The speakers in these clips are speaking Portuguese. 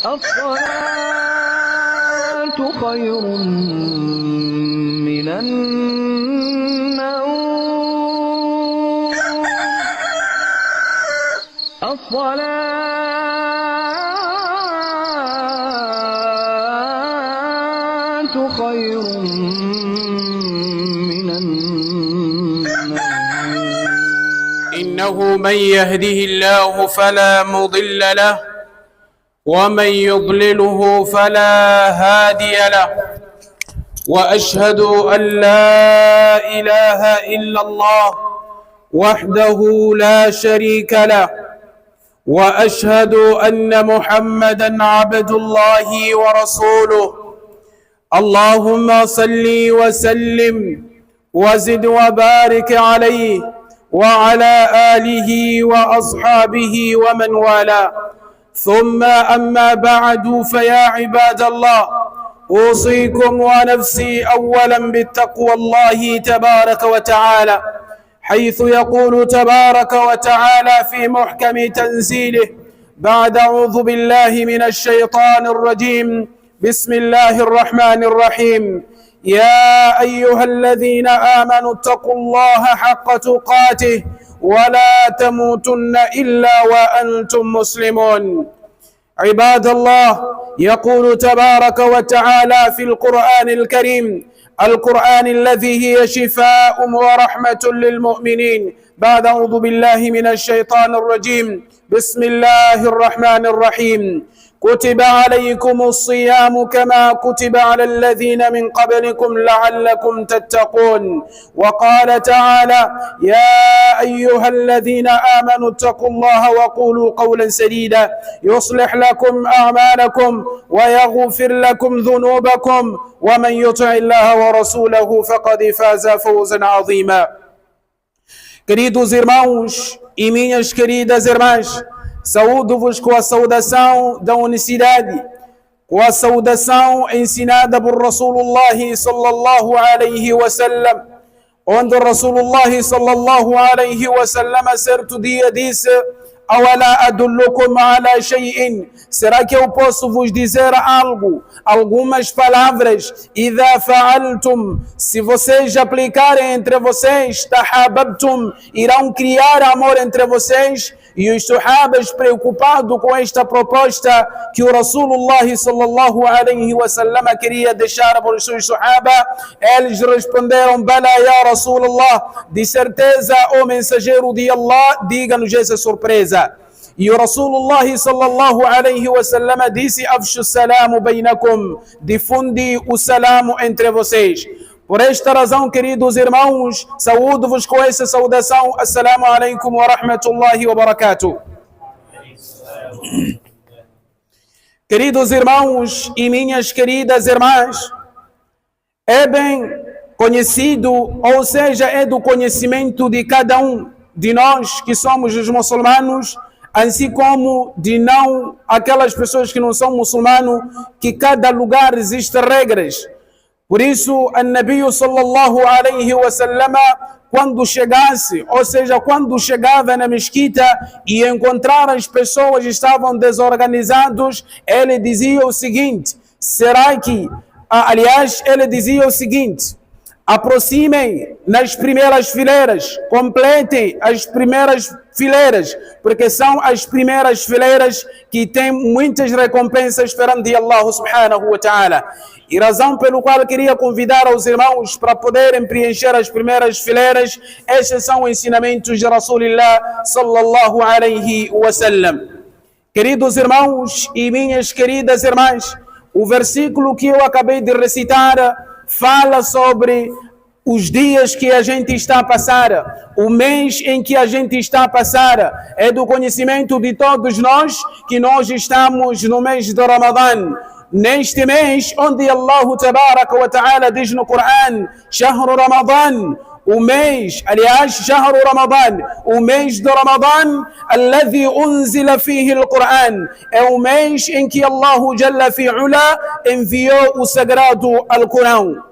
الصلاة خير من النوم. الصلاة خير من النوم. إنه من يهده الله فلا مضل له ومن يضلله فلا هادي له، وأشهد أن لا إله إلا الله وحده لا شريك له، وأشهد أن محمدا عبد الله ورسوله. اللهم صل وسلم وزد وبارك عليه وعلى آله وأصحابه ومن والاه، ثم أما بعد، فيا عباد الله، أوصيكم ونفسي أولا بالتقوى الله تبارك وتعالى، حيث يقول تبارك وتعالى في محكم تنزيله بعد أعوذ بالله من الشيطان الرجيم: بسم الله الرحمن الرحيم. يا أيها الذين آمنوا اتقوا الله حق تقاته ولا تموتن إلا وأنتم مسلمون. عباد الله، يقول تبارك وتعالى في القرآن الكريم، القرآن الذي هي شفاء ورحمة للمؤمنين، بعد أعوذ بالله من الشيطان الرجيم: بسم الله الرحمن الرحيم. كتب عليكم الصيام كما كتب على الذين من قبلكم لعلكم تتقون. وقال تعالى: يا أيها الذين آمنوا اتقوا الله وقولوا قولا سديدا يصلح لكم أعمالكم ويغفر لكم ذنوبكم، ومن يطع الله ورسوله فقد فاز فوزا عظيما. Queridos irmãos e minhas queridas irmãs, saúdo-vos com a saudação da unicidade, com a saudação ensinada por Rasulullah sallallahu alaihi wasallam, onde Rasulullah sallallahu alaihi wasallam certo dia disse: awala adullukum ala shay'in, será que eu posso vos dizer algo, algumas palavras, idha fa'altum, se vocês aplicarem entre vocês, tahabbabtum, irão criar amor entre vocês. E os sahabas, preocupados com esta proposta que o Rasulullah sallallahu alaihi wasallam queria deixar para os seus sahabas, eles responderam: bala ya Rasulullah, de certeza, o mensageiro de Allah, diga-nos essa surpresa. E o Rasulullah sallallahu alaihi wasallam disse: afshu salamu bainakum, difundi o salamu entre vocês. Por esta razão, queridos irmãos, saúdo-vos com essa saudação: assalamu alaikum wa rahmatullahi wa barakatuh. Queridos irmãos e minhas queridas irmãs, é bem conhecido, ou seja, é do conhecimento de cada um de nós que somos os muçulmanos, assim como de não aquelas pessoas que não são muçulmanos, que cada lugar existem regras. Por isso, o Nabi sallallahu alaihi wasallam, quando chegasse, ou seja, quando chegava na mesquita e encontrar as pessoas estavam desorganizadas, ele dizia o seguinte: será que, aliás, ele dizia o seguinte: aproximem nas primeiras fileiras, completem as primeiras fileiras, porque são as primeiras fileiras que têm muitas recompensas perante Allah subhanahu wa ta'ala. E razão pelo qual queria convidar os irmãos para poderem preencher as primeiras fileiras, estes são ensinamentos de Rasulullah sallallahu alaihi wasallam. Queridos irmãos e minhas queridas irmãs, o versículo que eu acabei de recitar fala sobre os dias que a gente está a passar, o mês em que a gente está a passar. É do conhecimento de todos nós que nós estamos no mês de Ramadã. Neste mês onde Allah tabaraka wa ta'ala diz no Coran: Shahru Ramadan, o mês, aliás, Shahru Ramadan, o mês de Ramadã, alladhi unzila fihi al-Quran, é o mês em que Allah Jalla fi'ula enviou o sagrado Al-Quran.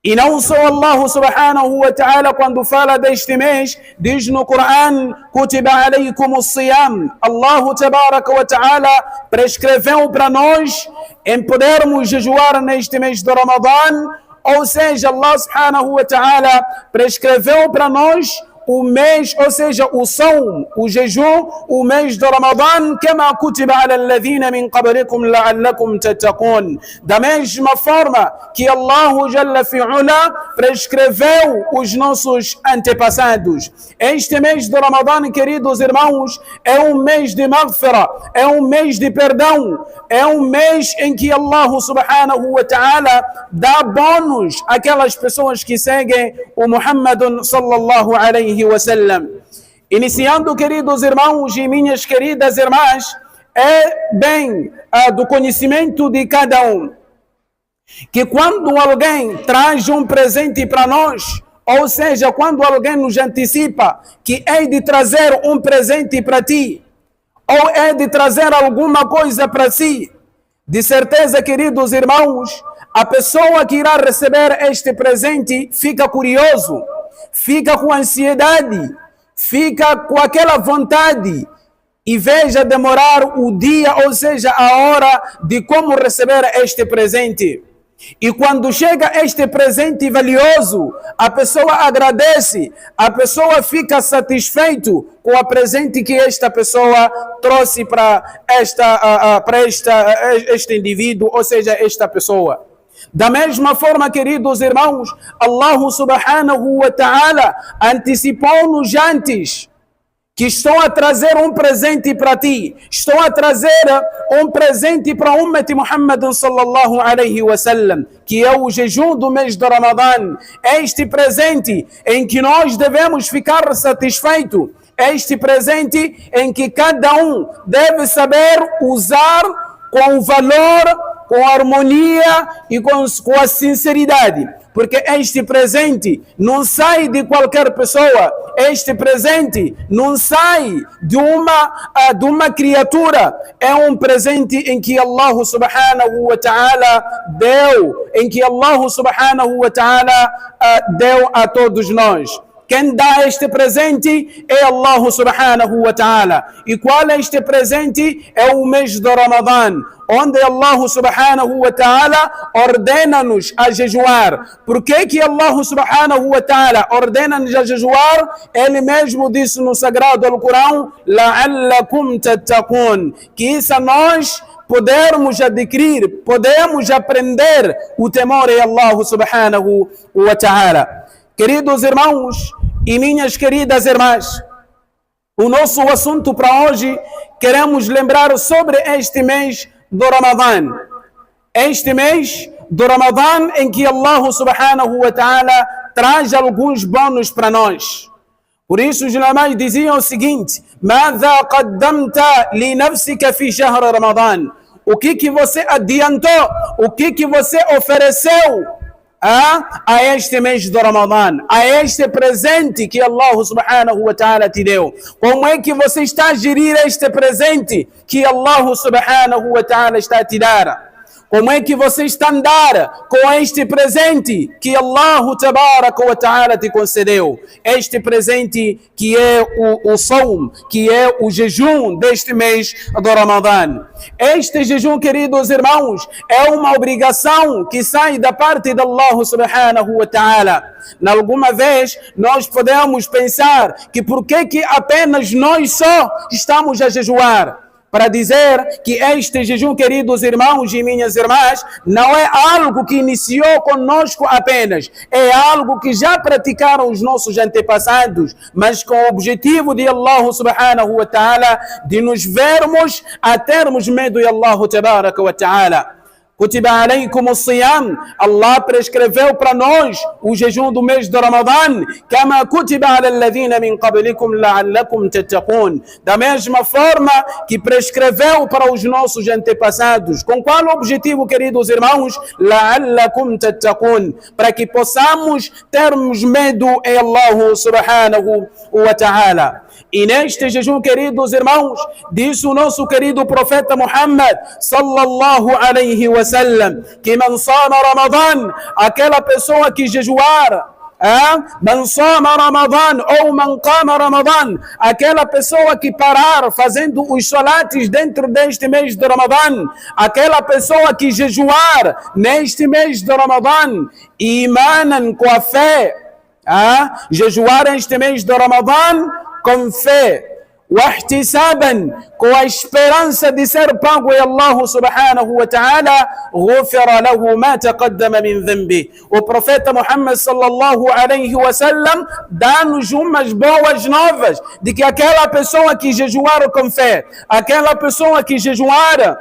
E não só Allah subhanahu wa ta'ala, quando fala deste mês, diz no Coran: Kutiba alaykum as-siyam. Allah tabaraka wa ta'ala prescreveu para nós em podermos jejuar neste mês de Ramadã. Ou seja, Allah subhanahu wa ta'ala prescreveu para nós o mês, ou seja, o sawm, o jejum, o mês de Ramadã, kama kutiba ala alladhina min qablikum la'allakum tattaqun. Da mesma forma que Allah Jalla fi'ula prescreveu os nossos antepassados. Este mês de Ramadã, queridos irmãos, é um mês de maghfira, é um mês de perdão, é um mês em que Allah subhanahu wa ta'ala dá bônus àquelas pessoas que seguem o Muhammadun sallallahu alayhi wa sallam. Iniciando, queridos irmãos e minhas queridas irmãs, é bem do conhecimento de cada um que quando alguém traz um presente para nós, ou seja, quando alguém nos antecipa que é de trazer um presente para ti, ou é de trazer alguma coisa para si, de certeza, queridos irmãos, a pessoa que irá receber este presente fica curioso, fica com ansiedade, fica com aquela vontade e veja demorar o dia, ou seja, a hora de como receber este presente. E quando chega este presente valioso, a pessoa agradece, a pessoa fica satisfeito com o presente que esta pessoa trouxe para este indivíduo, ou seja, esta pessoa. Da mesma forma, queridos irmãos, Allah subhanahu wa ta'ala antecipou-nos antes que estão a trazer um presente para ti, estão a trazer um presente para o Ummat Muhammad sallallahu alayhi wa sallam, que é o jejum do mês de Ramadã. Este presente em que nós devemos ficar satisfeitos, este presente em que cada um deve saber usar com valor, com harmonia e com a sinceridade. Porque este presente não sai de qualquer pessoa, este presente não sai de uma criatura, é um presente em que Allah subhanahu wa ta'ala deu, em que Allah subhanahu wa ta'ala deu a todos nós. Quem dá este presente é Allah subhanahu wa ta'ala. E qual é este presente? É o mês de Ramadã, onde Allah subhanahu wa ta'ala ordena-nos a jejuar. Por que Allah subhanahu wa ta'ala ordena-nos a jejuar? Ele mesmo disse no Sagrado Alcorão: la'allakum tattaqun, que isso a nós podermos adquirir, podemos aprender o temor a Allah subhanahu wa ta'ala. Queridos irmãos e minhas queridas irmãs, o nosso assunto para hoje, queremos lembrar sobre este mês do Ramadã. Este mês do Ramadã em que Allah subhanahu wa ta'ala traz alguns bônus para nós. Por isso os ulama diziam o seguinte: ماذا قدمت لنفسك في شهر رمضان? O que você adiantou? O que você ofereceu a este mês do Ramadã, a este presente que Allah subhanahu wa ta'ala te deu? Como é que você está a gerir este presente que Allah subhanahu wa ta'ala está a te dar? Como é que você está a andar com este presente que Allah tabaraka wa ta'ala te concedeu? Este presente que é o sawm, que é o jejum deste mês do Ramadã. Este jejum, queridos irmãos, é uma obrigação que sai da parte de Allah subhanahu wa ta'ala. Alguma vez nós podemos pensar que por que apenas nós só estamos a jejuar? Para dizer que este jejum, queridos irmãos e minhas irmãs, não é algo que iniciou conosco apenas, é algo que já praticaram os nossos antepassados, mas com o objetivo de Allah subhanahu wa ta'ala de nos vermos a termos medo de Allah tabaraka wa ta'ala. Kutiba alaykum as-siyam, Allah prescreveu para nós o jejum do mês de Ramadã, kama kutiba ala alladhina min qablikum la'allakum tattaqun. Da mesma forma que prescreveu para os nossos antepassados. Com qual objetivo, queridos irmãos? La'allakum tattaqun, para que possamos termos medo em Allah subhanahu wa ta'ala. E neste jejum, queridos irmãos, disse o nosso querido profeta Muhammad sallallahu alaihi wasallam, que man sama Ramadan, aquela pessoa que jejuar, man sama Ramadan ou man qama Ramadan, aquela pessoa que parar fazendo os salates dentro deste mês de Ramadan, aquela pessoa que jejuar neste mês de Ramadan, imanan com a fé, jejuar este mês de Ramadan com fé, واحتسابا com a esperança de ser pago e Allah subhanahu wa ta'ala غفر له ما تقدم من ذنبه. O profeta Muhammad sallallahu alaihi wasallam dá-nos umas boas novas de que aquela pessoa que jejuar com fé, aquela pessoa que jejuar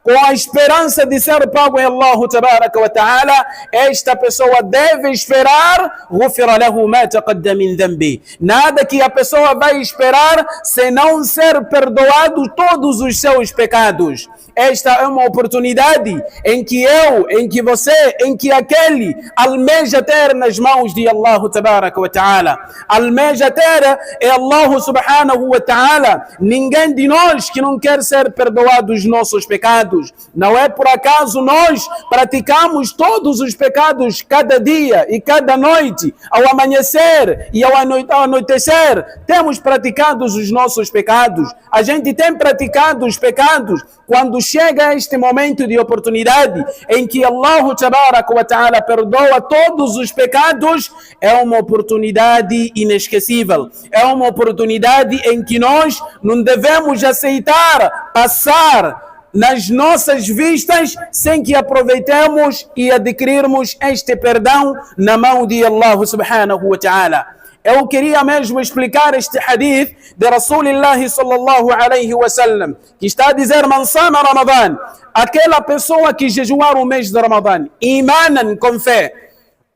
com a esperança de ser pago em Allah tabaraka wa ta'ala, esta pessoa deve esperar غفر له ما تقدم من ذنبه. Nada que a pessoa vai esperar senão ser perdoado todos os seus pecados. Esta é uma oportunidade em que eu, em que você, em que aquele almeja ter nas mãos de Allah tabaraka wa ta'ala. Almeja ter é Allah subhanahu wa ta'ala. Ninguém de nós que não quer ser perdoado os nossos pecados. Não é por acaso nós praticamos todos os pecados cada dia e cada noite, ao amanhecer e ao anoitecer, temos praticado os nossos pecados. A gente tem praticado os pecados quando chega este momento de oportunidade em que Allah tabaraka wa ta'ala perdoa todos os pecados. É uma oportunidade inesquecível, é uma oportunidade em que nós não devemos aceitar passar nas nossas vistas sem que aproveitemos e adquirirmos este perdão na mão de Allah subhanahu wa ta'ala. Eu queria mesmo explicar este hadith de Rasulullah sallallahu alaihi wasallam, que está a dizer: man sama Ramadan, aquela pessoa que jejuar o mês de Ramadan, imanan, com fé.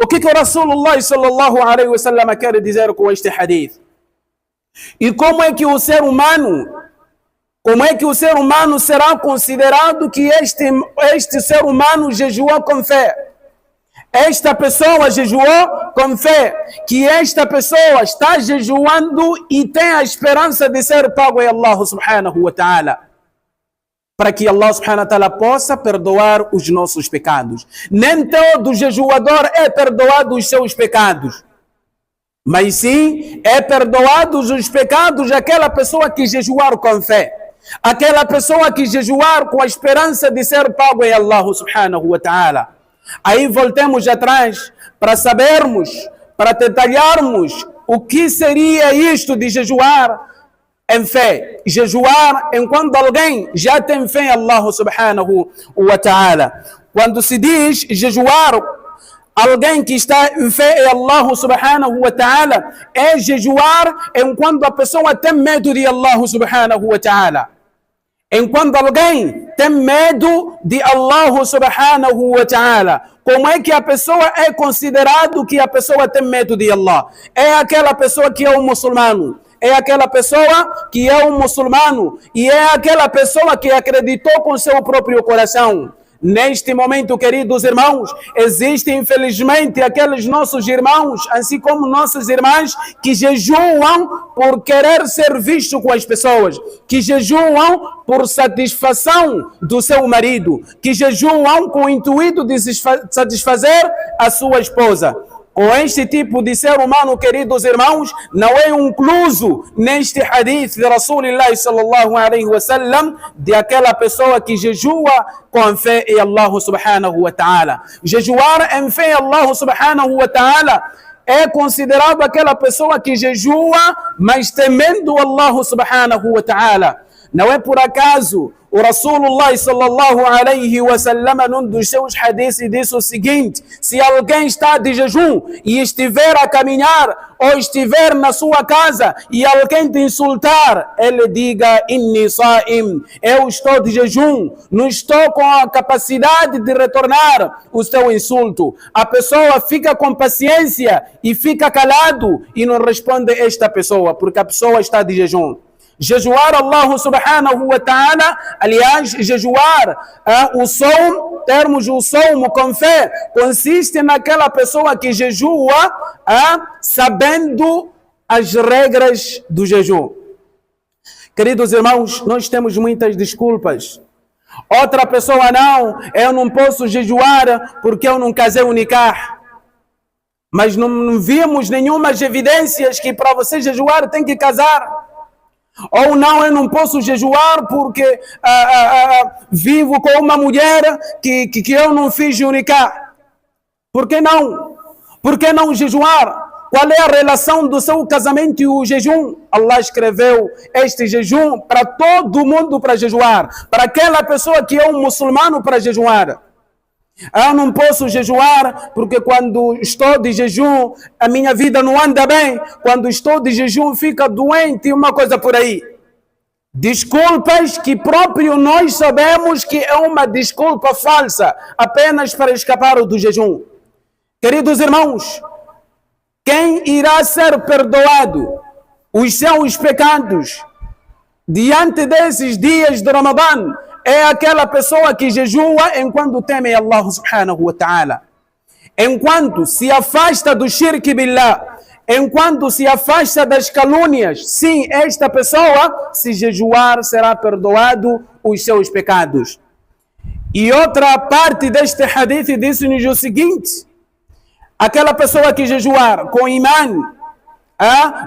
O que o Rasulullah sallallahu alaihi wasallam quer dizer com este hadith? E como é que o ser humano será considerado que este ser humano jejuou com fé? Esta pessoa jejuou com fé, que esta pessoa está jejuando e tem a esperança de ser pago em Allah subhanahu wa ta'ala, para que Allah subhanahu wa ta'ala possa perdoar os nossos pecados. Nem todo jejuador é perdoado os seus pecados, mas sim é perdoados os pecados daquela pessoa que jejuar com fé. Aquela pessoa que jejuar com a esperança de ser pago em Allah subhanahu wa ta'ala. Aí voltemos atrás para sabermos, para detalharmos o que seria isto de jejuar em fé. Jejuar enquanto alguém já tem fé em Allah subhanahu wa ta'ala. Quando se diz jejuar, alguém que está em fé em Allah subhanahu wa ta'ala, é jejuar enquanto a pessoa tem medo de Allah subhanahu wa ta'ala. Enquanto alguém tem medo de Allah subhanahu wa ta'ala. Como é que a pessoa é considerado que a pessoa tem medo de Allah? É aquela pessoa que é um muçulmano. É aquela pessoa que é um muçulmano. E é aquela pessoa que acreditou com seu próprio coração. Neste momento, queridos irmãos, existem infelizmente aqueles nossos irmãos, assim como nossas irmãs, que jejuam por querer ser visto com as pessoas, que jejuam por satisfação do seu marido, que jejuam com o intuito de satisfazer a sua esposa. Com este tipo de ser humano, queridos irmãos, não é incluso neste hadith de Rasulullah sallallahu alaihi wasallam de aquela pessoa que jejua com fé em Allah subhanahu wa ta'ala. Jejuar em fé em Allah subhanahu wa ta'ala é considerado aquela pessoa que jejua, mas temendo Allah subhanahu wa ta'ala. Não é por acaso o Rasulullah sallallahu alaihi wasallam, num dos seus hadiths, disse o seguinte: se alguém está de jejum e estiver a caminhar ou estiver na sua casa e alguém te insultar, ele diga: inni sa'im, eu estou de jejum, não estou com a capacidade de retornar o seu insulto. A pessoa fica com paciência e fica calado e não responde esta pessoa, porque a pessoa está de jejum. Jejuar Allah subhanahu wa ta'ala, aliás, jejuar o som, termos o som com fé, consiste naquela pessoa que jejua sabendo as regras do jejum. Queridos irmãos, nós temos muitas desculpas. Outra pessoa, não, eu não posso jejuar porque eu não casei o nikah. Mas não vimos nenhuma evidências que para você jejuar tem que casar. Ou não, eu não posso jejuar porque vivo com uma mulher que eu não fiz o nikah. Por que não? Por que não jejuar? Qual é a relação do seu casamento e o jejum? Allah escreveu este jejum para todo mundo para jejuar. Para aquela pessoa que é um muçulmano para jejuar. Eu não posso jejuar porque quando estou de jejum a minha vida não anda bem. Quando estou de jejum fica doente, uma coisa por aí. Desculpas que próprio nós sabemos que é uma desculpa falsa, apenas para escapar do jejum. Queridos irmãos, quem irá ser perdoado os seus pecados diante desses dias de Ramadã é aquela pessoa que jejua enquanto teme Allah subhanahu wa ta'ala, enquanto se afasta do shirk billah, enquanto se afasta das calúnias. Sim, esta pessoa, se jejuar, será perdoado os seus pecados. E outra parte deste hadith diz-nos o seguinte: aquela pessoa que jejuar com iman,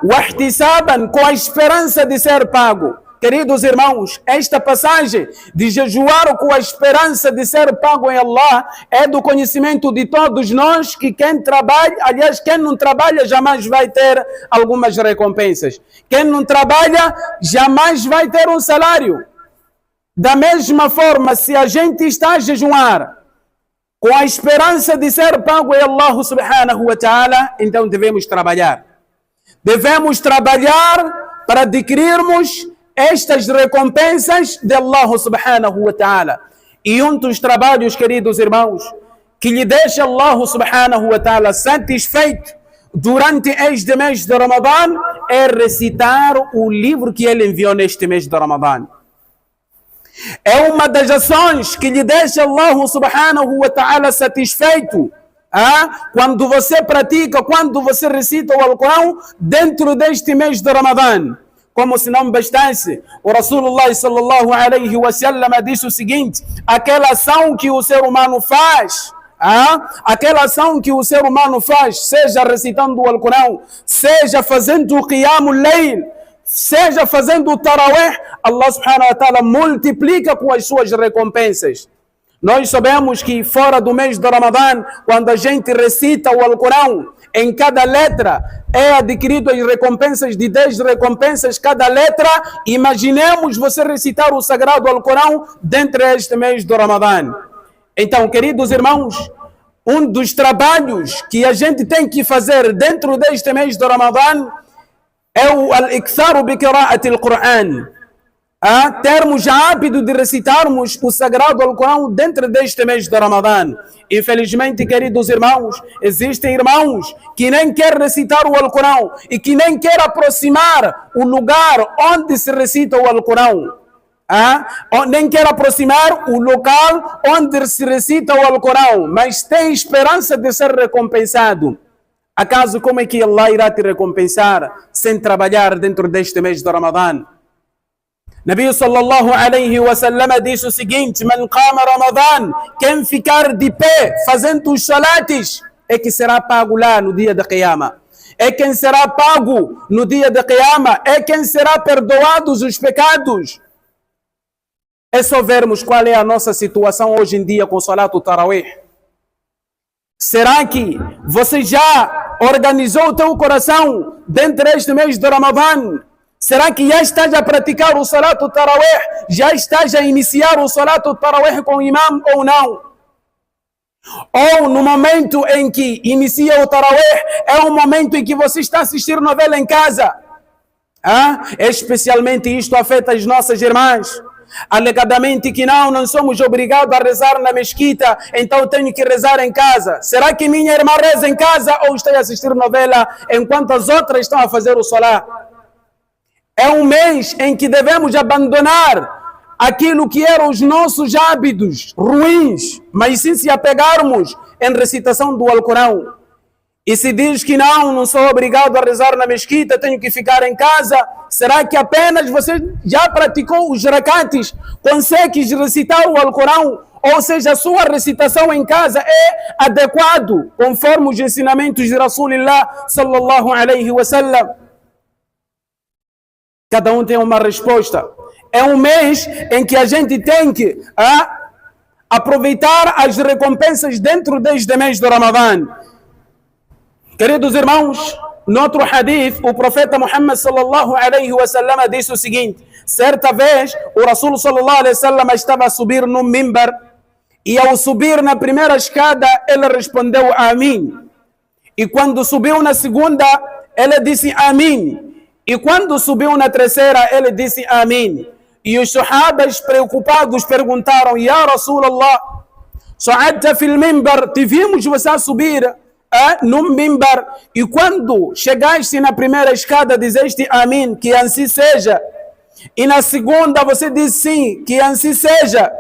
wahtisaban, com a esperança de ser pago. Queridos irmãos, esta passagem de jejuar com a esperança de ser pago em Allah é do conhecimento de todos nós que quem trabalha, aliás, quem não trabalha jamais vai ter algumas recompensas. Quem não trabalha jamais vai ter um salário. Da mesma forma, se a gente está a jejuar com a esperança de ser pago em Allah subhanahu wa ta'ala, então devemos trabalhar. Devemos trabalhar para adquirirmos estas recompensas de Allah subhanahu wa ta'ala. E um dos trabalhos, queridos irmãos, que lhe deixa Allah subhanahu wa ta'ala satisfeito durante este mês de Ramadã é recitar o livro que ele enviou neste mês de Ramadã. É uma das ações que lhe deixa Allah subhanahu wa ta'ala satisfeito. Quando você pratica, quando você recita o Alcorão dentro deste mês de Ramadã. Como se não bastasse, o Rasulullah sallallahu alaihi wa sallam disse o seguinte: aquela ação que o ser humano faz, aquela ação que o ser humano faz, seja recitando o Alcorão, seja fazendo o Qiyamul Layl, seja fazendo o Tarawih, Allah subhanahu wa ta'ala multiplica com as suas recompensas. Nós sabemos que fora do mês de Ramadã, quando a gente recita o Alcorão, em cada letra é adquirido as recompensas de 10 recompensas cada letra. Imaginemos você recitar o sagrado Alcorão dentro deste mês do Ramadã. Então, queridos irmãos, um dos trabalhos que a gente tem que fazer dentro deste mês do Ramadã é o al-iktharu bi qira'ati al-Qur'an. Termos hábito de recitarmos o sagrado Alcorão dentro deste mês de Ramadã. Infelizmente, queridos irmãos, existem irmãos que nem querem recitar o Alcorão e que nem querem aproximar o lugar onde se recita o Alcorão. Nem querem aproximar o local onde se recita o Alcorão, mas tem esperança de ser recompensado. Acaso como é que Allah irá te recompensar sem trabalhar dentro deste mês de Ramadã? Nabi sallallahu alaihi wa sallam disse o seguinte: Man qama Ramadan, quem ficar de pé fazendo os salates é que será pago lá no dia da Qiyama. É quem será pago no dia da Qiyama, é quem será perdoados os pecados. É só vermos qual é a nossa situação hoje em dia com o Salat Tarawih. Será que você já organizou o teu coração dentro deste mês de Ramadã? Será que já estás a praticar o Salat Tarawih? Já estás a iniciar o Salat Tarawih com o imam ou não? Ou no momento em que inicia o Tarawih, é o momento em que você está assistindo novela em casa? Especialmente isto afeta as nossas irmãs. Alegadamente que não somos obrigados a rezar na mesquita, então tenho que rezar em casa. Será que minha irmã reza em casa ou está a assistir novela enquanto as outras estão a fazer o Salat? É um mês em que devemos abandonar aquilo que eram os nossos hábitos ruins, mas sim se apegarmos em recitação do Alcorão. E se diz que não sou obrigado a rezar na mesquita, tenho que ficar em casa, será que apenas você já praticou os rakates, consegues recitar o Alcorão? Ou seja, a sua recitação em casa é adequado, conforme os ensinamentos de Rasulullah sallallahu alaihi wasallam? Cada um tem uma resposta. É um mês em que a gente tem que aproveitar as recompensas dentro deste mês do Ramadã. Queridos irmãos, no outro hadith, o profeta Muhammad sallallahu alaihi wasallam disse o seguinte: certa vez, o Rasul sallallahu alaihi wasallam estava a subir no mimbar e ao subir na primeira escada, ele respondeu Amém. E quando subiu na segunda, ele disse Amém. E quando subiu na terceira, ele disse Amém. E os sahabas preocupados perguntaram: Ya Rasulallah, sa'adta fil mimbar, te vimos você a subir no mimbar, e quando chegaste na primeira escada dizeste Amém, que assim seja, e na segunda você disse sim, que assim seja,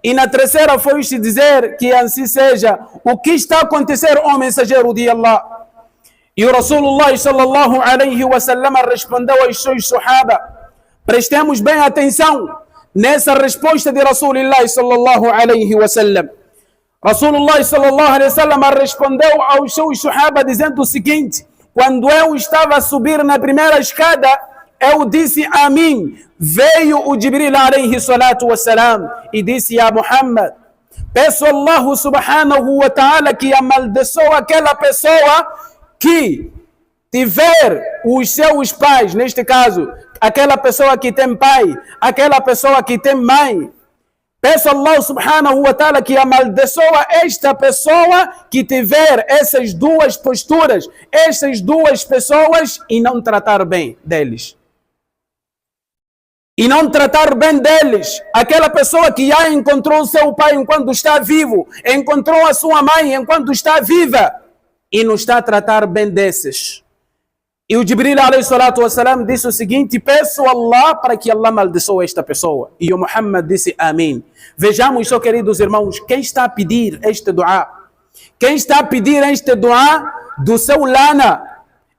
e na terceira foste dizer que assim seja. O que está a acontecer, ó mensageiro de Allah? E o Rasulullah sallallahu alaihi wasallam respondeu aos seus sahaba. Prestemos bem atenção nessa resposta de Rasulullah sallallahu alaihi wasallam. Rasulullah sallallahu alaihi wasallam respondeu aos seus sahaba dizendo o seguinte: quando eu estava a subir na primeira escada, eu disse Amém. Veio o Jibril alaihi salatu wassalam e disse: Ya Muhammad, peço Allah subhanahu wa ta'ala que amaldiçoe aquela pessoa que tiver os seus pais, neste caso, aquela pessoa que tem pai, aquela pessoa que tem mãe. Peço a Allah subhanahu wa ta'ala que amaldiçoa esta pessoa que tiver essas duas posturas, essas duas pessoas, e não tratar bem deles. E não tratar bem deles. Aquela pessoa que já encontrou seu pai enquanto está vivo, encontrou a sua mãe enquanto está viva, e não está a tratar bem desses. E o Jibril alayhi salatu wassalam disse o seguinte: peço a Allah para que Allah amaldiçoe esta pessoa. E o Muhammad disse Amém. Vejamos só, queridos irmãos, quem está a pedir este dua? Quem está a pedir este dua do seu lana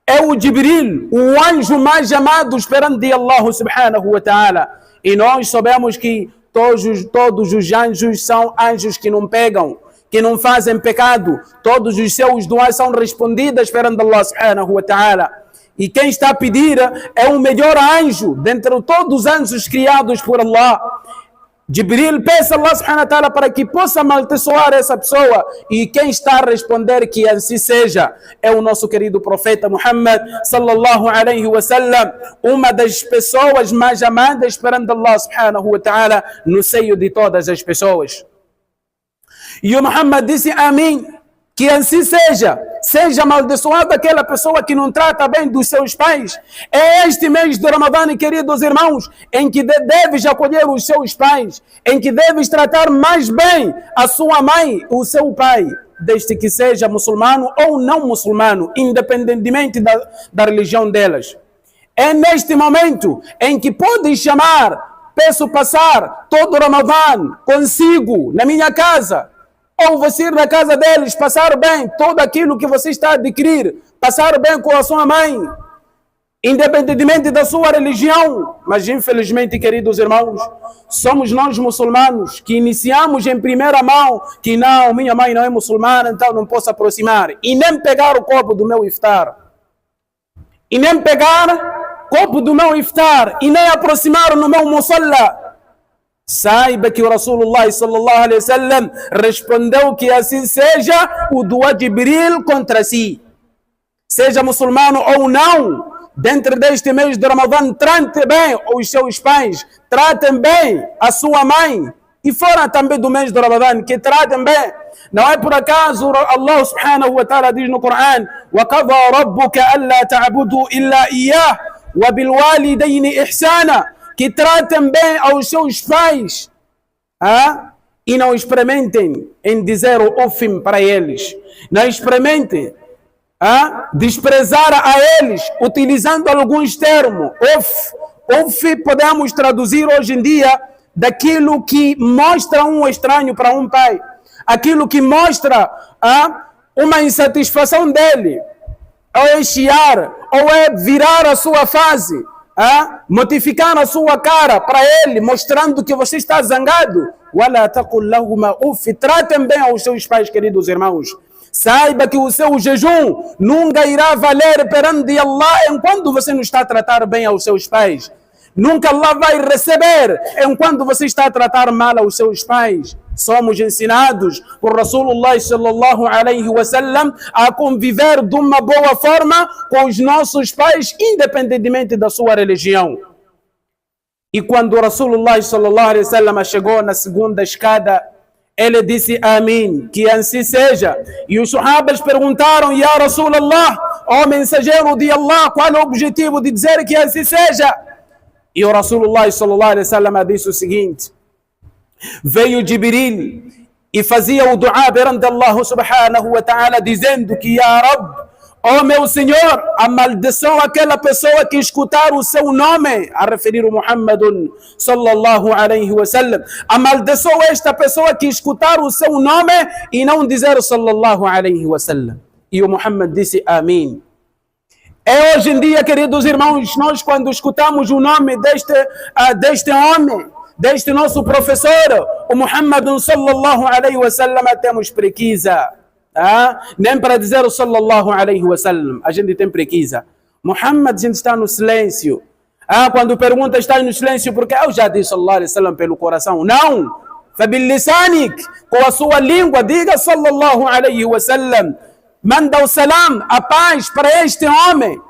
é o Jibril, o anjo mais amado esperando de Allah subhanahu wa ta'ala. E nós sabemos que todos os anjos são anjos que não pegam, que não fazem pecado. Todos os seus duas são respondidas esperando Allah subhanahu wa ta'ala. E quem está a pedir é o melhor anjo dentre todos os anjos criados por Allah. Jibril peça a Allah subhanahu wa ta'ala para que possa amaldiçoar essa pessoa. E quem está a responder que assim seja é o nosso querido profeta Muhammad sallallahu alaihi wasallam, uma das pessoas mais amadas perante Allah subhanahu wa ta'ala no seio de todas as pessoas. E o Muhammad disse Amém, que assim seja. Seja amaldiçoada aquela pessoa que não trata bem dos seus pais. É este mês de Ramadã, queridos irmãos, em que deves acolher os seus pais, em que deves tratar mais bem a sua mãe, o seu pai, desde que seja muçulmano ou não muçulmano, independentemente da religião delas. É neste momento em que podes chamar, peço passar todo o Ramadã consigo, na minha casa, ou você ir na casa deles, passar bem tudo aquilo que você está a adquirir, passar bem com a sua mãe, independentemente da sua religião. Mas infelizmente, queridos irmãos, somos nós muçulmanos que iniciamos em primeira mão que não, minha mãe não é muçulmana, então não posso aproximar, e nem pegar o copo do meu iftar, e nem pegar copo do meu iftar, e nem aproximar no meu musalla. Saiba que o Rasulullah sallallahu alaihi wasallam respondeu que assim seja o dua de Jibril contra si. Seja muçulmano ou não, dentro deste mês de Ramadã, trate bem os seus pais, tratem bem a sua mãe, e fora também do mês de Ramadã, que tratem bem. Não é por acaso Allah subhanahu wa ta'ala diz no Coran: وَقَضَى رَبُّكَ أَلَّا تَعْبُدُوا إِلَّا إِيَّاهُ وَبِالْوَالِدَيْنِ إِحْسَانًا. Que tratem bem aos seus pais, e não experimentem em dizer o ofim para eles. Não experimentem desprezar a eles utilizando alguns termos. Of podemos traduzir hoje em dia daquilo que mostra um estranho para um pai, aquilo que mostra uma insatisfação dele. ou é chiar, ou é virar a sua face, modificar a sua cara para ele, mostrando que você está zangado. وَلَا تَقُلْ لَهُمَا أُفٍّ. Tratem bem aos seus pais, queridos irmãos. Saiba que o seu jejum nunca irá valer perante Allah enquanto você não está a tratar bem aos seus pais. Nunca Allah vai receber enquanto você está a tratar mal aos seus pais. Somos ensinados por Rasulullah sallallahu alaihi wasallam a conviver de uma boa forma com os nossos pais, independentemente da sua religião. E quando Rasulullah sallallahu alaihi wasallam chegou na segunda escada, ele disse amém, que assim seja. E os sahabas perguntaram: Ya Rasulullah, ó mensageiro de Allah, qual é o objetivo de dizer que assim seja? E o Rasulullah sallallahu alaihi wasallam disse o seguinte: veio Jibril e fazia o dua perante Allah subhanahu wa ta'ala, dizendo que Ya Rabb, ó meu Senhor, amaldiçoa aquela pessoa que escutar o seu nome, a referir o Muhammadun sallallahu alaihi wasallam, amaldiçoa esta pessoa que escutar o seu nome e não dizer sallallahu alaihi wasallam. E o Muhammad disse amém. É hoje em dia, queridos irmãos, nós quando escutamos o nome deste homem, deste nosso professor, o Muhammad sallallahu alaihi wasallam, temos preguiça. Nem para dizer o sallallahu alaihi wasallam a gente tem preguiça. Muhammad, a gente está no silêncio. Quando pergunta, está no silêncio porque eu já disse sallallahu alaihi wasallam pelo coração. Não, fabilisanik, com a sua língua diga sallallahu alaihi wasallam. Manda o salam, a paz para este homem.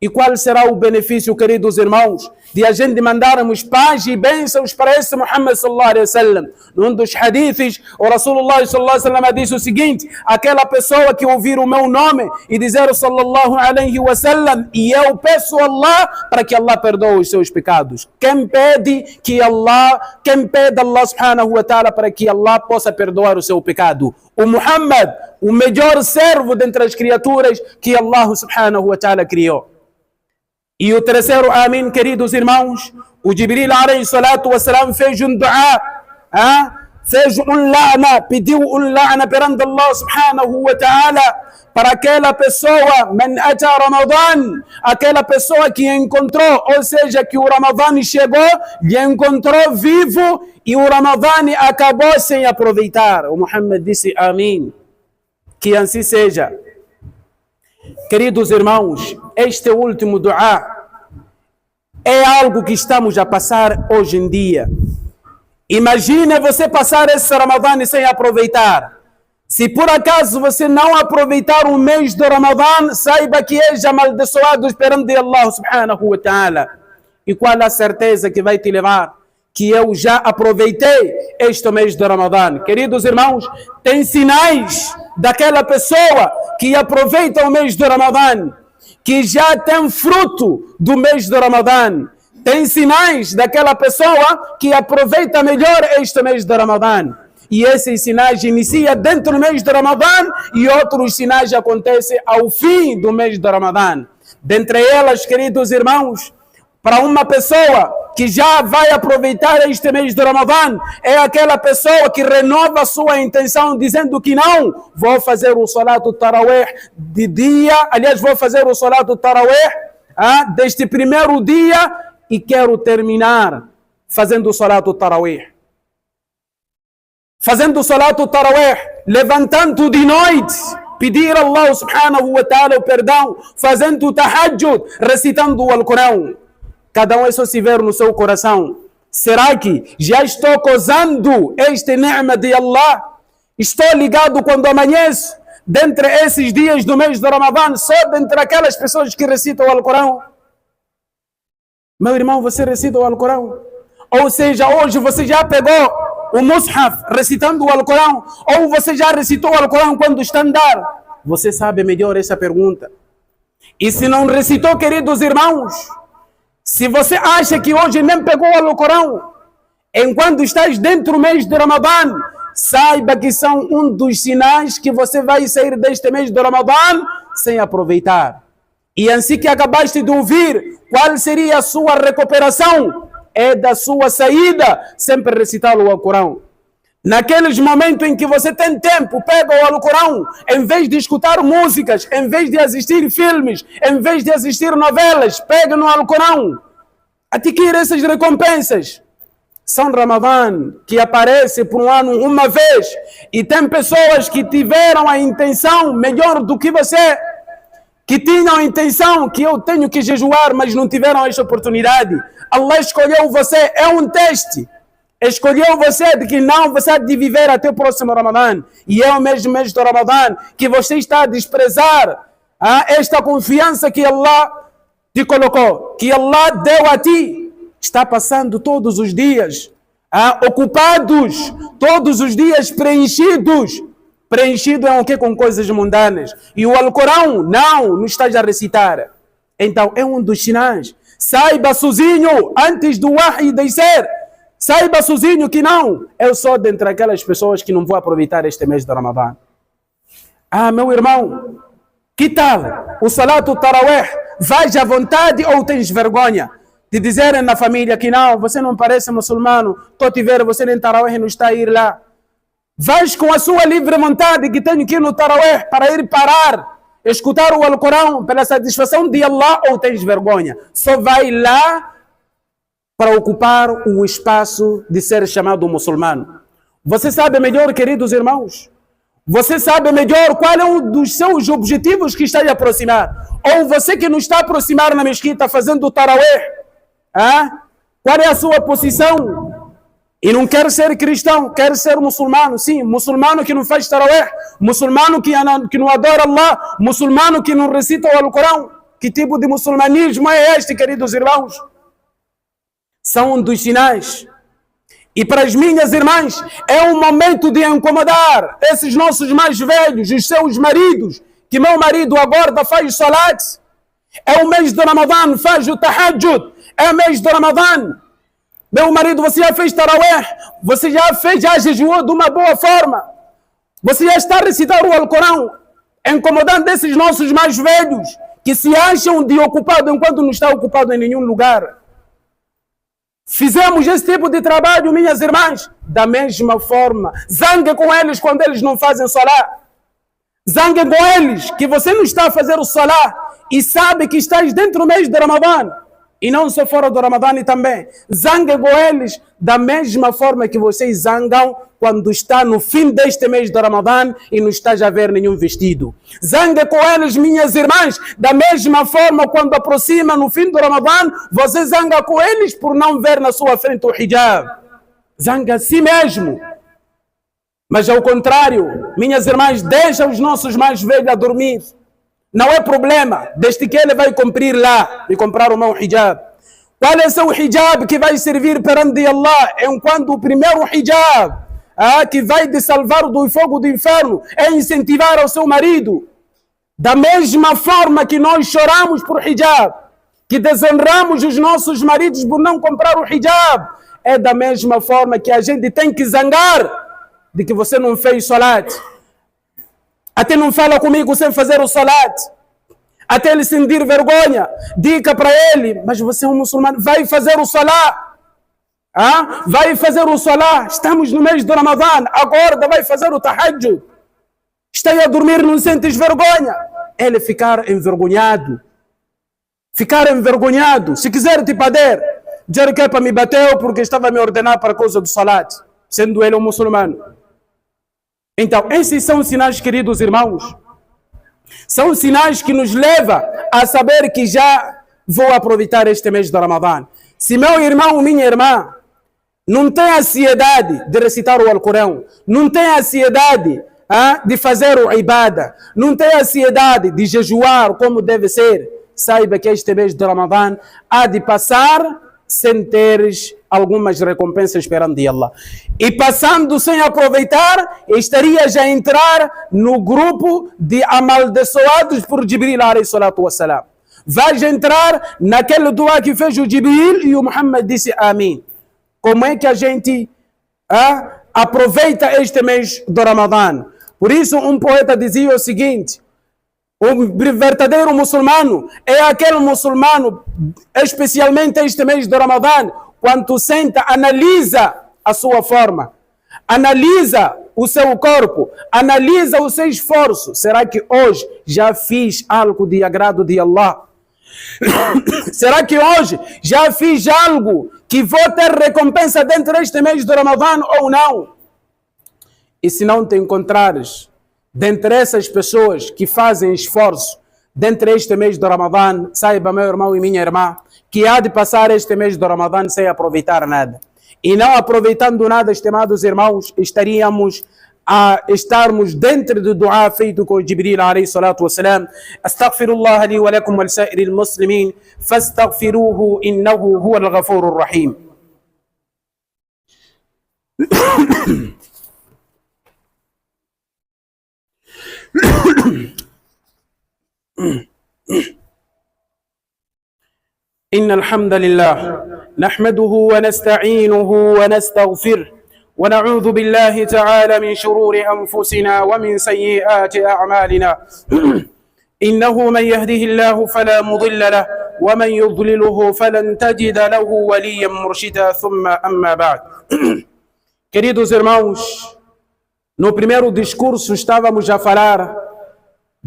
E qual será o benefício, queridos irmãos, de a gente mandarmos paz e bênçãos para esse Muhammad sallallahu alaihi wasallam? Num dos hadiths, o Rasulullah sallallahu alaihi wasallam disse o seguinte: aquela pessoa que ouvir o meu nome e dizer sallallahu alaihi wasallam, e eu peço a Allah para que Allah perdoe os seus pecados. Quem pede Allah subhanahu wa ta'ala para que Allah possa perdoar o seu pecado? O Muhammad, o melhor servo dentre as criaturas que Allah subhanahu wa ta'ala criou. E o terceiro amém, queridos irmãos, o Jibril alayhi salatu wassalam fez um dua, fez um la'na, pediu um la'na perante Allah subhanahu wa ta'ala para aquela pessoa, man ata Ramadan, aquela pessoa que encontrou, ou seja, que o Ramadan chegou, lhe encontrou vivo e o Ramadan acabou sem aproveitar. O Muhammad disse amém, que assim seja. Queridos irmãos, este último dua é algo que estamos a passar hoje em dia. Imagine você passar esse Ramadã sem aproveitar. Se por acaso você não aproveitar o mês do Ramadã, saiba que és amaldiçoado perante Allah subhanahu wa ta'ala. E qual a certeza que vai te levar? Que eu já aproveitei este mês do Ramadã. Queridos irmãos, tem sinais daquela pessoa que aproveita o mês do Ramadã, que já tem fruto do mês do Ramadã. Tem sinais daquela pessoa que aproveita melhor este mês do Ramadã. E esses sinais iniciam dentro do mês do Ramadã e outros sinais acontecem ao fim do mês do Ramadã. Dentre elas, queridos irmãos, para uma pessoa que já vai aproveitar este mês do Ramadã, é aquela pessoa que renova a sua intenção dizendo que não, vou fazer o Salat Tarawih de dia, aliás, vou fazer o Salat Tarawih deste primeiro dia e quero terminar fazendo o Salat Tarawih. Fazendo o Salat Tarawih, levantando de noite, pedir a Allah subhanahu wa ta'ala o perdão, fazendo o Tahajjud, recitando o Alcorão. Cada um é só se ver no seu coração. Será que já estou gozando este ni'ma de Allah? Estou ligado quando amanheço, dentre esses dias do mês de Ramadã, só dentre aquelas pessoas que recitam o Alcorão? Meu irmão, você recita o Alcorão? Ou seja, hoje você já pegou o Mushaf recitando o Alcorão? Ou você já recitou o Alcorão quando está a andar? Você sabe melhor essa pergunta. E se não recitou, queridos irmãos, se você acha que hoje nem pegou o Alcorão, enquanto estás dentro do mês de Ramadã, saiba que são um dos sinais que você vai sair deste mês de Ramadã sem aproveitar. E assim que acabaste de ouvir, qual seria a sua recuperação? É da sua saída, sempre recitar o Alcorão. Naqueles momentos em que você tem tempo, pega o Alcorão, em vez de escutar músicas, em vez de assistir filmes, em vez de assistir novelas, pega no Alcorão. Adquira essas recompensas. São Ramadã, que aparece por um ano uma vez, e tem pessoas que tiveram a intenção melhor do que você, que tinham a intenção que eu tenho que jejuar, mas não tiveram esta oportunidade. Allah escolheu você, é um teste. Escolheu você de que não, você há de viver até o próximo Ramadã. E é o mesmo mês do Ramadã que você está a desprezar esta confiança que Allah te colocou, que Allah deu a ti. Está passando todos os dias ocupados, todos os dias preenchidos. Preenchido é o quê? Com coisas mundanas. E o Alcorão não estás a recitar. Então é um dos sinais. Saiba sozinho, antes do wahy descer, saiba sozinho que não, eu sou dentre aquelas pessoas que não vou aproveitar este mês de Ramadã. Meu irmão, que tal o Salatu Tarawih? Vais à vontade ou tens vergonha de dizerem na família que não, você não parece muçulmano, estou te ver, você nem Tarawih não está a ir lá. Vais com a sua livre vontade que tenho que ir no Tarawih para ir parar, escutar o Alcorão pela satisfação de Allah, ou tens vergonha? Só vai lá para ocupar o espaço de ser chamado muçulmano. Você sabe melhor, queridos irmãos? Você sabe melhor qual é um dos seus objetivos que está a aproximar. Ou você que não está a aproximar na mesquita fazendo o Tarawih, qual é a sua posição? E não quer ser cristão, quer ser muçulmano. Sim, muçulmano que não faz Tarawih, muçulmano que não adora Allah, muçulmano que não recita o Alcorão. Que tipo de muçulmanismo é este, queridos irmãos? São um dos sinais. E para as minhas irmãs, é um momento de incomodar esses nossos mais velhos, os seus maridos, que meu marido agora faz salat. É o mês de Ramadã, faz o tahajjud. É o mês de Ramadã. Meu marido, você já fez Tarawih? Você já jejuou de uma boa forma? Você já está a recitar o Alcorão? Incomodando esses nossos mais velhos, que se acham de ocupado enquanto não está ocupado em nenhum lugar. Fizemos esse tipo de trabalho, minhas irmãs, da mesma forma. Zangue com eles quando eles não fazem salá. Zangue com eles que você não está a fazer o salá e sabe que estás dentro do mês de Ramadã. E não só fora do Ramadã também. Zangue com eles da mesma forma que vocês zangam quando está no fim deste mês de Ramadã e não estás a ver nenhum vestido. Zangue com eles, minhas irmãs, da mesma forma quando aproxima no fim do Ramadã, você zanga com eles por não ver na sua frente o hijab. Zanga a si mesmo. Mas ao contrário, minhas irmãs, deixa os nossos mais velhos a dormir. Não é problema, desde que ele vai cumprir lá e comprar o meu hijab. Qual é o seu hijab que vai servir perante Allah? Enquanto o primeiro hijab que vai te salvar do fogo do inferno é incentivar ao seu marido. Da mesma forma que nós choramos por hijab, que desonramos os nossos maridos por não comprar o hijab, é da mesma forma que a gente tem que zangar de que você não fez salat. Até não fala comigo sem fazer o salat. Até ele sentir vergonha. Diga para ele, mas você é um muçulmano, vai fazer o salat. Vai fazer o salat. Estamos no mês do Ramadã, agora vai fazer o tahajjud. Está aí a dormir, não sentes vergonha. Ele ficar envergonhado. Ficar envergonhado. Se quiser te bater, dizer que é para me bater porque estava a me ordenar para a causa do salat, sendo ele um muçulmano. Então, esses são sinais, queridos irmãos. São sinais que nos levam a saber que já vou aproveitar este mês de Ramadã. Se meu irmão ou minha irmã não tem a ansiedade de recitar o Alcorão, não tem a ansiedade de fazer o ibada, não tem a ansiedade de jejuar como deve ser, saiba que este mês de Ramadã há de passar sem teres algumas recompensas perante Allah. E passando sem aproveitar, estarias a entrar no grupo de amaldiçoados por Jibril alayhi salatu wassalam. Vais entrar naquele dua que fez o Jibril e o Muhammad disse amém. Como é que a gente aproveita este mês do Ramadã? Por isso um poeta dizia o seguinte: o verdadeiro muçulmano é aquele muçulmano, especialmente este mês de Ramadã, quando senta, analisa a sua forma, Analisa o seu corpo, analisa o seu esforço. Será que hoje já fiz algo de agrado de Allah? Será que hoje já fiz algo que vou ter recompensa dentro deste mês do Ramadã ou não? E se não te encontrares dentre essas pessoas que fazem esforço dentro deste mês do Ramadã, saiba, meu irmão e minha irmã, que há de passar este mês do Ramadã sem aproveitar nada. E não aproveitando nada, estimados irmãos, estaríamos a estarmos dentro do dua feito com Jibril alayhi salatu wassalam. Astaghfirullah li wa lakum wa lisa'iril muslimin fastaghfiruhu innahu huwal ghafurur rahim. إن الحمد لله نحمده ونستعينه ونستغفره ونعوذ بالله تعالى من شرور أنفسنا ومن سيئات أعمالنا إنه من يهده الله فلا مضل له ومن يضلله فلن تجد له وليا مرشدا ثم أما بعد. Queridos irmãos, no primeiro discurso estávamos a falar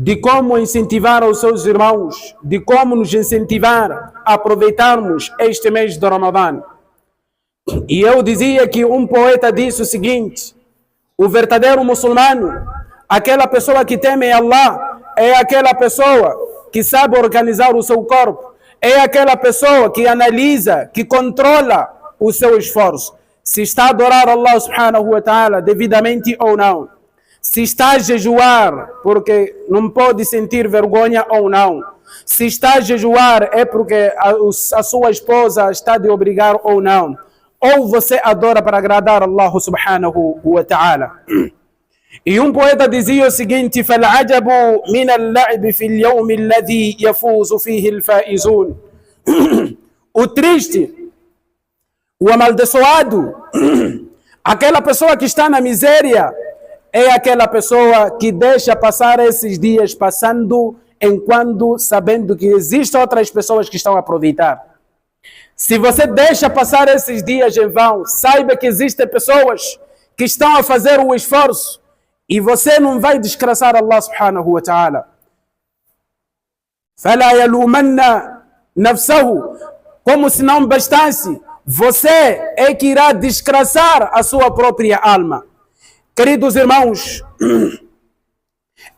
de como incentivar os seus irmãos, de como nos incentivar a aproveitarmos este mês do Ramadã. E eu dizia que um poeta disse o seguinte: o verdadeiro muçulmano, aquela pessoa que teme Allah, é aquela pessoa que sabe organizar o seu corpo, é aquela pessoa que analisa, que controla o seu esforço. Se está a adorar Allah subhanahu wa ta'ala devidamente ou não. Se está a jejuar porque não pode sentir vergonha ou não. Se está a jejuar é porque a sua esposa está de obrigar ou não. Ou você adora para agradar Allah subhanahu wa ta'ala. E um poeta dizia o seguinte: فَالْعَجَبُ مِنَ اللَّعِبِ فِي الْيَوْمِ الَّذِي يَفُوزُ فِيهِ الْفَائِزُونَ. O triste, o amaldiçoado, aquela pessoa que está na miséria, é aquela pessoa que deixa passar esses dias passando enquanto sabendo que existem outras pessoas que estão a aproveitar. Se você deixa passar esses dias em vão, saiba que existem pessoas que estão a fazer o esforço e você não vai desgraçar Allah subhanahu wa ta'ala. فَلَا يَلُومَنَّ نَفْسَهُ. Como se não bastasse, você é que irá desgraçar a sua própria alma. Queridos irmãos,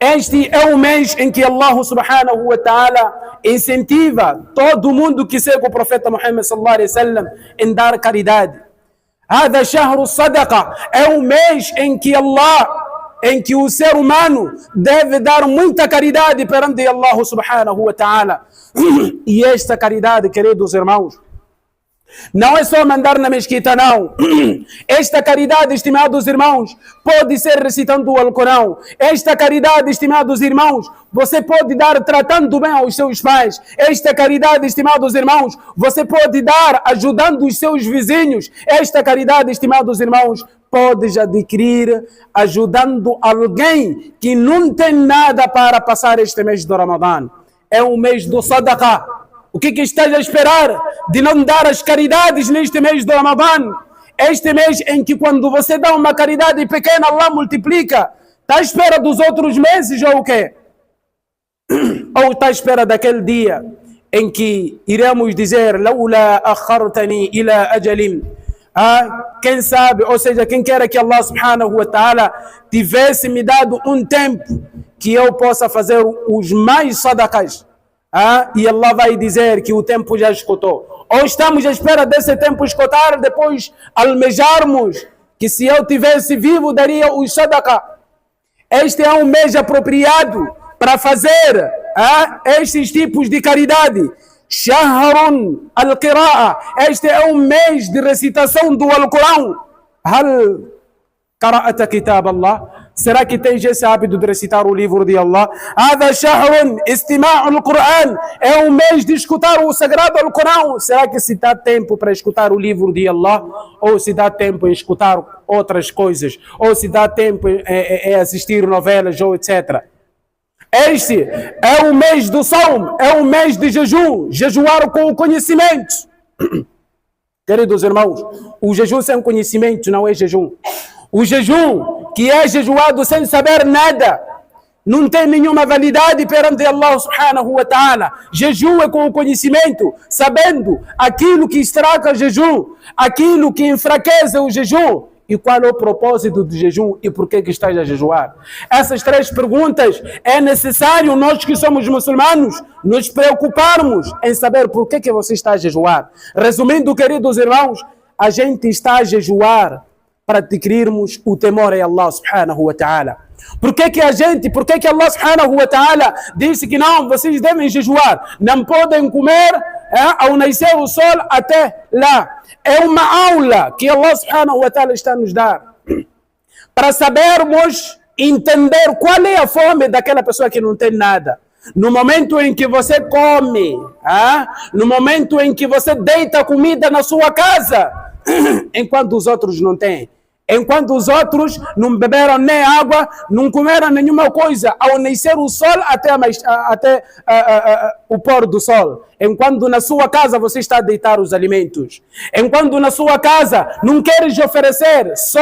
este é o mês em que Allah subhanahu wa ta'ala incentiva todo mundo que segue o profeta Muhammad sallallahu alaihi wasallam em dar caridade. هذا شهر الصدقة. É o mês em que o ser humano deve dar muita caridade perante Allah subhanahu wa ta'ala. E esta caridade, queridos irmãos, não é só mandar na mesquita, não. Esta caridade, estimados irmãos, pode ser recitando o Alcorão. Esta caridade, estimados irmãos, você pode dar tratando bem aos seus pais. Esta caridade, estimados irmãos, você pode dar ajudando os seus vizinhos. Esta caridade, estimados irmãos, pode adquirir ajudando alguém que não tem nada para passar este mês do Ramadã. É o mês do Sadaqah. O que estás a esperar de não dar as caridades neste mês do Ramadã? Este mês em que quando você dá uma caridade pequena, Allah multiplica. Está à espera dos outros meses ou o quê? Ou está à espera daquele dia em que iremos dizer لَوْلَا أَخَّرْتَنِي إِلَىٰ أَجَلٍ. Quem sabe, ou seja, quem quer que Allah subhanahu wa ta'ala tivesse me dado um tempo que eu possa fazer os mais sadaqas. E Allah vai dizer que o tempo já esgotou. Ou estamos à espera desse tempo esgotar, depois almejarmos que se eu tivesse vivo daria o sadaqa. Este é um mês apropriado para fazer estes tipos de caridade. Shahrun al-qira'a. Este é um mês de recitação do Alcorão. Hal qara'ata kitab Allah. Será que tens esse hábito de recitar o livro de Allah? Hada shahrun istima'u al-Qur'an. É um mês de escutar o sagrado Alcorão. Será que se dá tempo para escutar o livro de Allah? Ou se dá tempo em escutar outras coisas? Ou se dá tempo em assistir novelas ou etc. Este é o mês do Saum. É o mês de jejum. Jejuar com o conhecimento. Queridos irmãos, o jejum sem conhecimento não é jejum. O jejum que é jejuado sem saber nada não tem nenhuma validade perante Allah subhanahu wa ta'ala. Jejum é com o conhecimento, sabendo aquilo que estraga o jejum, aquilo que enfraquece o jejum e qual é o propósito do jejum e por que estás a jejuar. Essas três perguntas é necessário nós que somos muçulmanos nos preocuparmos em saber por que você está a jejuar. Resumindo, queridos irmãos, a gente está a jejuar para adquirirmos o temor a Allah subhanahu wa ta'ala. Por que Allah subhanahu wa ta'ala disse que não, vocês devem jejuar, não podem comer ao nascer o sol até lá? É uma aula que Allah subhanahu wa ta'ala está a nos dar para sabermos entender qual é a fome daquela pessoa que não tem nada. No momento em que você come, no momento em que você deita comida na sua casa, enquanto os outros não têm. Enquanto os outros não beberam nem água, não comeram nenhuma coisa ao nascer o sol até o pôr do sol. Enquanto na sua casa você está a deitar os alimentos. Enquanto na sua casa não queres oferecer, só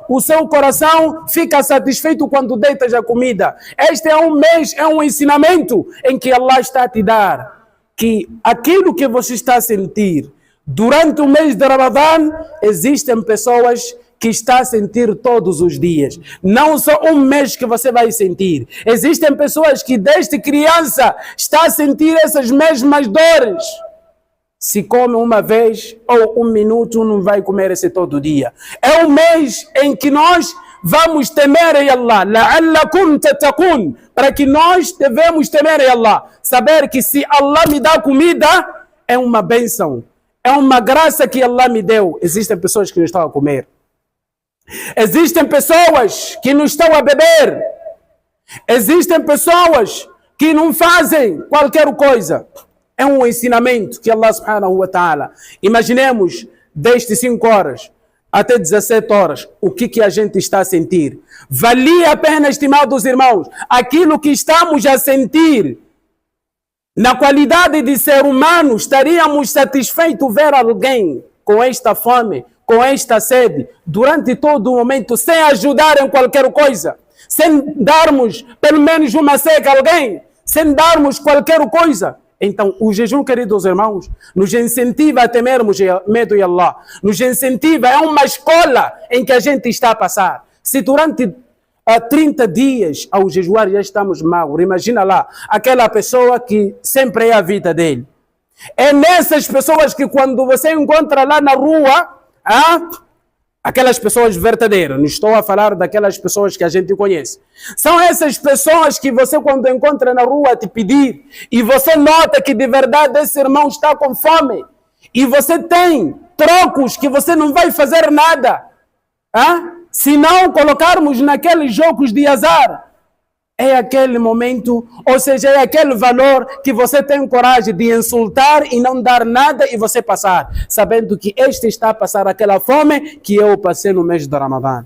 o seu coração fica satisfeito quando deitas a comida. Este é um mês, é um ensinamento em que Allah está a te dar. Que aquilo que você está a sentir durante o mês de Ramadã, existem pessoas que está a sentir todos os dias. Não só um mês que você vai sentir. Existem pessoas que desde criança está a sentir essas mesmas dores. Se come uma vez ou um minuto, não vai comer esse todo dia. É um mês em que nós vamos temer a Allah. La'allakum tattaqun. Para que nós devemos temer a Allah. Saber que se Allah me dá comida, é uma bênção. É uma graça que Allah me deu. Existem pessoas que não estão a comer. Existem pessoas que não estão a beber. Existem pessoas que não fazem qualquer coisa. É um ensinamento que Allah subhanahu wa ta'ala. Imaginemos desde 5 horas até 17 horas. O que a gente está a sentir? Valia a pena, estimados irmãos, aquilo que estamos a sentir. Na qualidade de ser humano, estaríamos satisfeitos ver alguém com esta fome, com esta sede, durante todo o momento, sem ajudar em qualquer coisa, sem darmos pelo menos uma seca a alguém, sem darmos qualquer coisa. Então, o jejum, queridos irmãos, nos incentiva a temermos medo de Allah, nos incentiva, é uma escola em que a gente está a passar. Se durante 30 dias ao jejuar já estamos mal, imagina lá, aquela pessoa que sempre é a vida dele. É nessas pessoas que quando você encontra lá na rua, aquelas pessoas verdadeiras, não estou a falar daquelas pessoas que a gente conhece. São essas pessoas que você quando encontra na rua te pedir e você nota que de verdade esse irmão está com fome e você tem trocos que você não vai fazer nada. Se não colocarmos naqueles jogos de azar, é aquele momento, ou seja, é aquele valor que você tem coragem de insultar e não dar nada e você passar, sabendo que este está a passar aquela fome que eu passei no mês de Ramadã.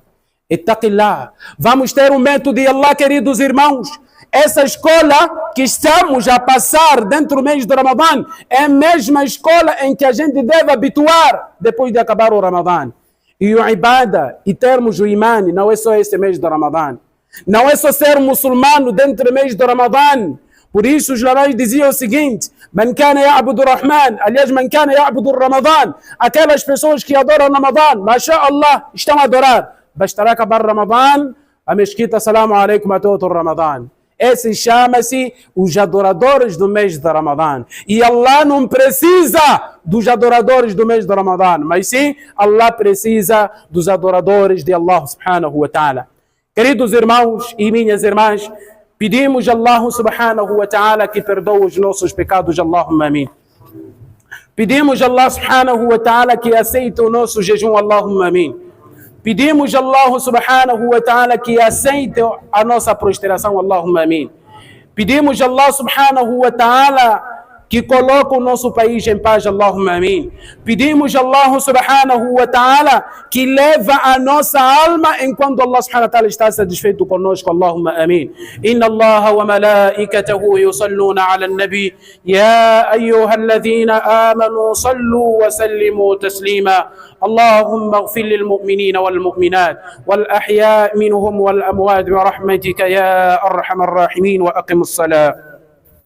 Ittaqillah. Vamos ter o medo de Allah, queridos irmãos. Essa escola que estamos a passar dentro do mês de Ramadã é a mesma escola em que a gente deve habituar depois de acabar o Ramadã. E o ibada, e termos o imã, não é só esse mês de Ramadã. Não é só ser muçulmano dentro do mês de Ramadã. Por isso os ulama diziam o seguinte: Man kana ya'budu Rahman, aliás, man kana ya'budu Ramadã. Aquelas pessoas que adoram Ramadã, mashallah, estão a adorar. Bastará acabar Ramadã, a mesquita, salamu alaikum a todo o Ramadã. Esse chama-se os adoradores do mês de Ramadã. E Allah não precisa dos adoradores do mês de Ramadã, mas sim, Allah precisa dos adoradores de Allah subhanahu wa ta'ala. Queridos irmãos e minhas irmãs, pedimos a Allah subhanahu wa ta'ala que perdoe os nossos pecados, Allahumma amin. Pedimos a Allah subhanahu wa ta'ala que aceite o nosso jejum, Allahumma amin. Pedimos a Allah subhanahu wa ta'ala que aceite a nossa prostração, Allahumma amin. Pedimos a Allah subhanahu wa ta'ala que coloca o nosso país em paz, Allahumma amin. Pedimos a Allah subhanahu wa ta'ala que leva a nossa alma enquanto Allah subhanahu wa ta'ala está satisfeito conosco, Allahumma amin. Inna Allah wa malaikatahu yusalluna ala an-nabi ya ayyuhalladhina amanu sallu wa sallimu taslima. اللهم اغفر للمؤمنين والمؤمنات والأحياء منهم والأموات برحمتك يا أرحم الراحمين وأقم الصلاة.